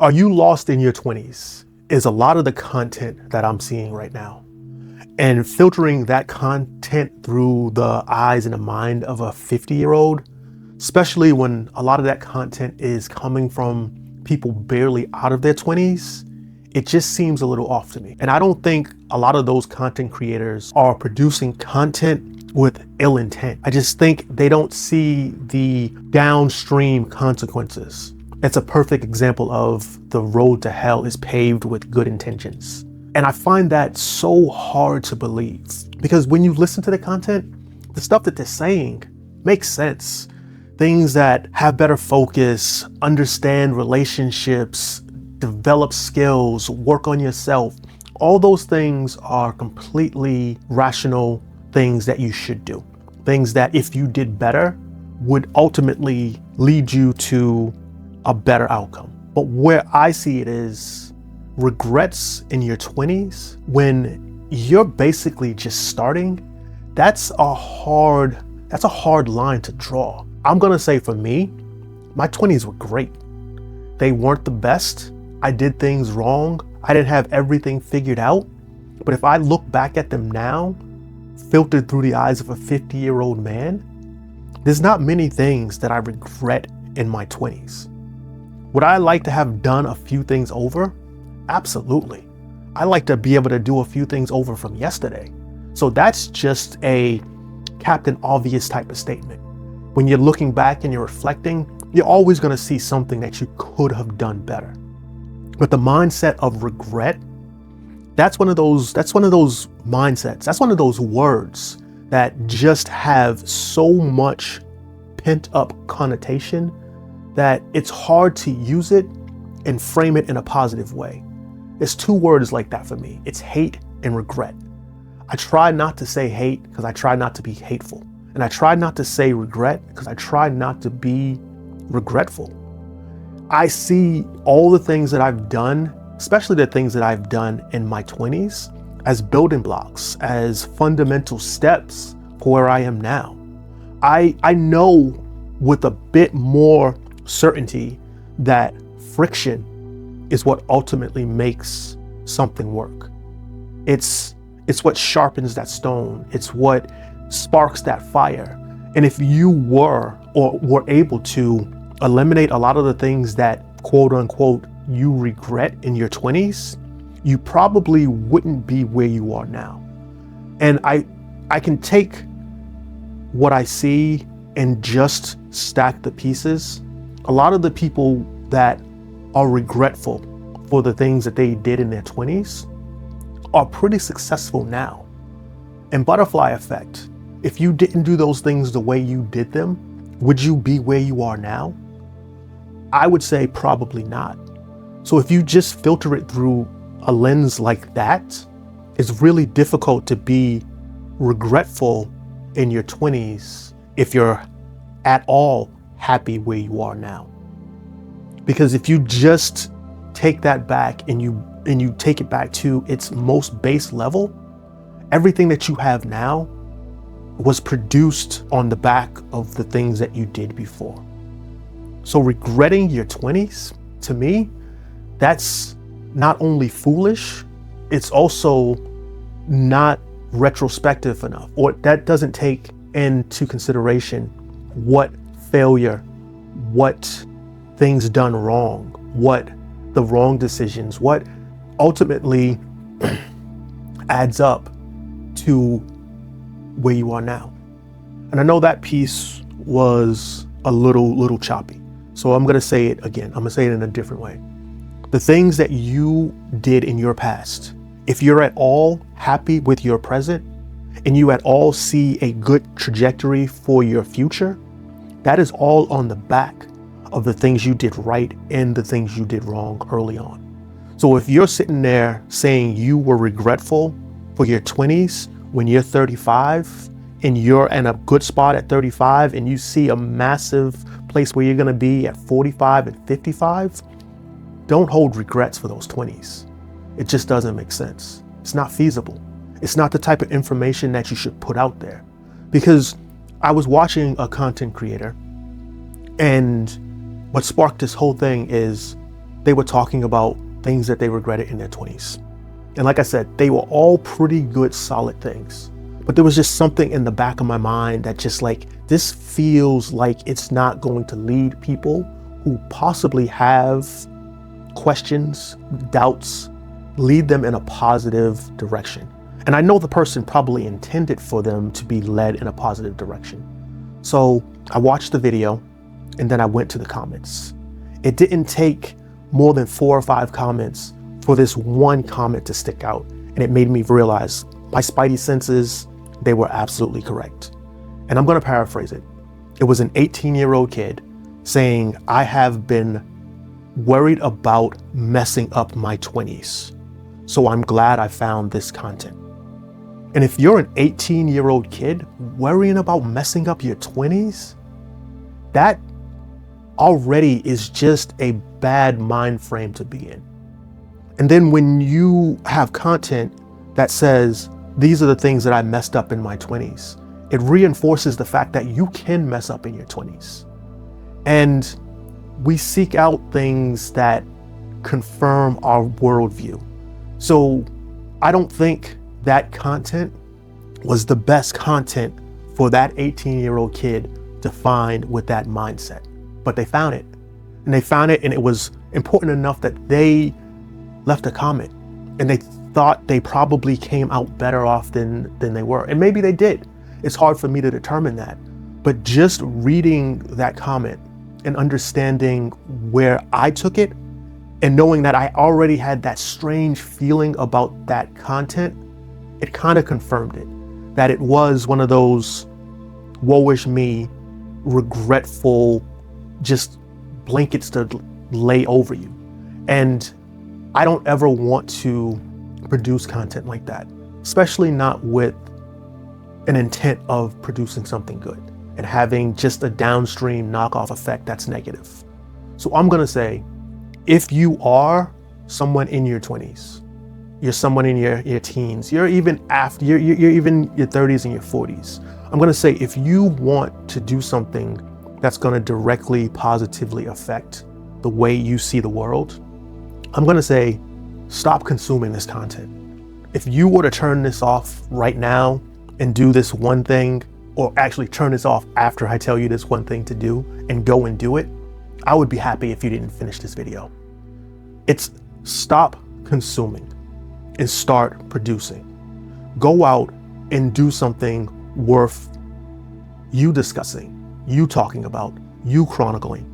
Are you lost in your 20s? Is a lot of the content that I'm seeing right now. And filtering that content through the eyes and the mind of a 50-year-old, especially when a lot of that content is coming from people barely out of their 20s, it just seems a little off to me. And I don't think a lot of those content creators are producing content with ill intent. I just think they don't see the downstream consequences. It's a perfect example of the road to hell is paved with good intentions. And I find that so hard to believe, because when you listen to the content, the stuff that they're saying makes sense. Things that have better focus, understand relationships, develop skills, work on yourself. All those things are completely rational things that you should do. Things that if you did better would ultimately lead you to a better outcome. But where I see it is regrets in your 20s, when you're basically just starting, that's a hard line to draw. I'm gonna say for me, my 20s were great. They weren't the best. I did things wrong. I didn't have everything figured out. But if I look back at them now, filtered through the eyes of a 50-year-old man, there's not many things that I regret in my 20s. Would I like to have done a few things over? Absolutely. I like to be able to do a few things over from yesterday. So that's just a Captain Obvious type of statement. When you're looking back and you're reflecting, you're always going to see something that you could have done better. But the mindset of regret, that's one of those mindsets. That's one of those words that just have so much pent up connotation that it's hard to use it and frame it in a positive way. There's two words like that for me. It's hate and regret. I try not to say hate because I try not to be hateful. And I try not to say regret because I try not to be regretful. I see all the things that I've done, especially the things that I've done in my 20s, as building blocks, as fundamental steps for where I am now. I know with a bit more certainty that friction is what ultimately makes something work. It's what sharpens that stone. It's what sparks that fire. And if you were able to eliminate a lot of the things that quote unquote you regret in your 20s, you probably wouldn't be where you are now. And I can take what I see and just stack the pieces. A lot of the people that are regretful for the things that they did in their 20s are pretty successful now. And butterfly effect, if you didn't do those things the way you did them, would you be where you are now? I would say probably not. So if you just filter it through a lens like that, it's really difficult to be regretful in your 20s if you're at all happy where you are now. Because if you just take that back and you take it back to its most base level, everything that you have now was produced on the back of the things that you did before. So regretting your 20s, to me, that's not only foolish, it's also not retrospective enough, or that doesn't take into consideration what failure, what things done wrong, what the wrong decisions, what ultimately adds up to where you are now. And I know that piece was a little choppy. So I'm gonna say it again. I'm gonna say it in a different way. The things that you did in your past, if you're at all happy with your present and you at all see a good trajectory for your future, that is all on the back of the things you did right and the things you did wrong early on. So if you're sitting there saying you were regretful for your 20s when you're 35 and you're in a good spot at 35 and you see a massive place where you're gonna be at 45 and 55, don't hold regrets for those 20s. It just doesn't make sense. It's not feasible. It's not the type of information that you should put out there. Because I was watching a content creator, and what sparked this whole thing is they were talking about things that they regretted in their 20s. And like I said, they were all pretty good, solid things. But there was just something in the back of my mind that just like, this feels like it's not going to lead people who possibly have questions, doubts, lead them in a positive direction. And I know the person probably intended for them to be led in a positive direction. So I watched the video and then I went to the comments. It didn't take more than 4 or 5 comments for this one comment to stick out. And it made me realize my spidey senses, they were absolutely correct. And I'm going to paraphrase it. It was an 18-year-old kid saying, I have been worried about messing up my 20s. So I'm glad I found this content. And if you're an 18-year-old kid worrying about messing up your 20s, that already is just a bad mind frame to be in. And then when you have content that says, these are the things that I messed up in my 20s, it reinforces the fact that you can mess up in your 20s. And we seek out things that confirm our worldview. So I don't think that content was the best content for that 18-year-old kid to find with that mindset. But they found it. And they found it, and it was important enough that they left a comment. And they thought they probably came out better off than they were. And maybe they did. It's hard for me to determine that. But just reading that comment and understanding where I took it, and knowing that I already had that strange feeling about that content, it kind of confirmed it. That it was one of those woe is me, regretful, just blankets to lay over you. And I don't ever want to produce content like that, especially not with an intent of producing something good and having just a downstream knockoff effect that's negative. So I'm gonna say, if you are someone in your 20s, you're someone in your teens, you're even after, you're even your 30s and your 40s, I'm gonna say, if you want to do something that's gonna directly, positively affect the way you see the world, I'm gonna say, stop consuming this content. If you were to turn this off right now and do this one thing, or actually turn this off after I tell you this one thing to do and go and do it, I would be happy if you didn't finish this video. It's stop consuming and start producing. Go out and do something worth you discussing, you talking about, you chronicling.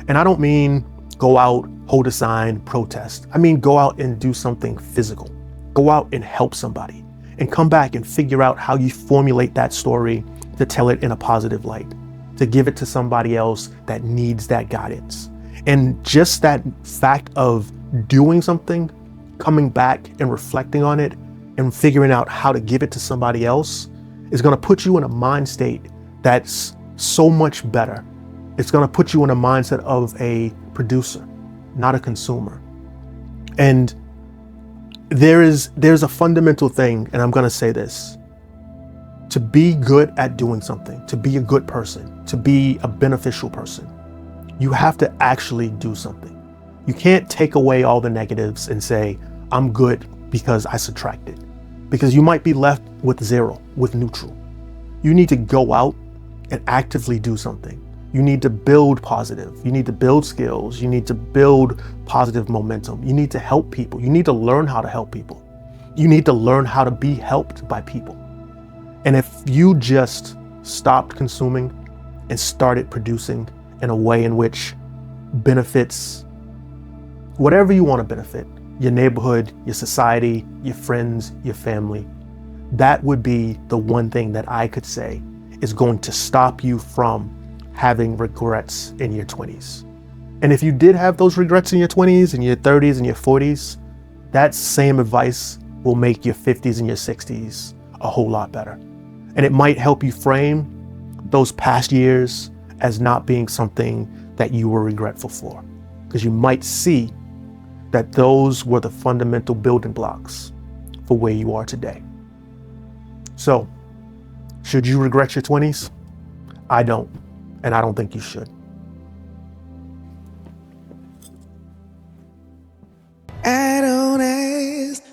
And I don't mean go out, hold a sign, protest. I mean, go out and do something physical. Go out and help somebody and come back and figure out how you formulate that story to tell it in a positive light, to give it to somebody else that needs that guidance. And just that fact of doing something, coming back and reflecting on it and figuring out how to give it to somebody else is going to put you in a mind state that's so much better. It's going to put you in a mindset of a producer, not a consumer. And there's a fundamental thing, and I'm going to say this. To be good at doing something, to be a good person, to be a beneficial person, you have to actually do something. You can't take away all the negatives and say, I'm good because I subtracted. Because you might be left with 0, with neutral. You need to go out and actively do something. You need to build positive. You need to build skills. You need to build positive momentum. You need to help people. You need to learn how to help people. You need to learn how to be helped by people. And if you just stopped consuming and started producing in a way in which benefits whatever you want to benefit, your neighborhood, your society, your friends, your family, that would be the one thing that I could say is going to stop you from having regrets in your 20s. And if you did have those regrets in your 20s and your 30s and your 40s, that same advice will make your 50s and your 60s a whole lot better. And it might help you frame those past years as not being something that you were regretful for, because you might see that those were the fundamental building blocks for where you are today. So, should you regret your 20s? I don't, and I don't think you should.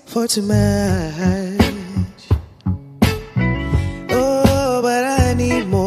for too much. Oh, but I need more.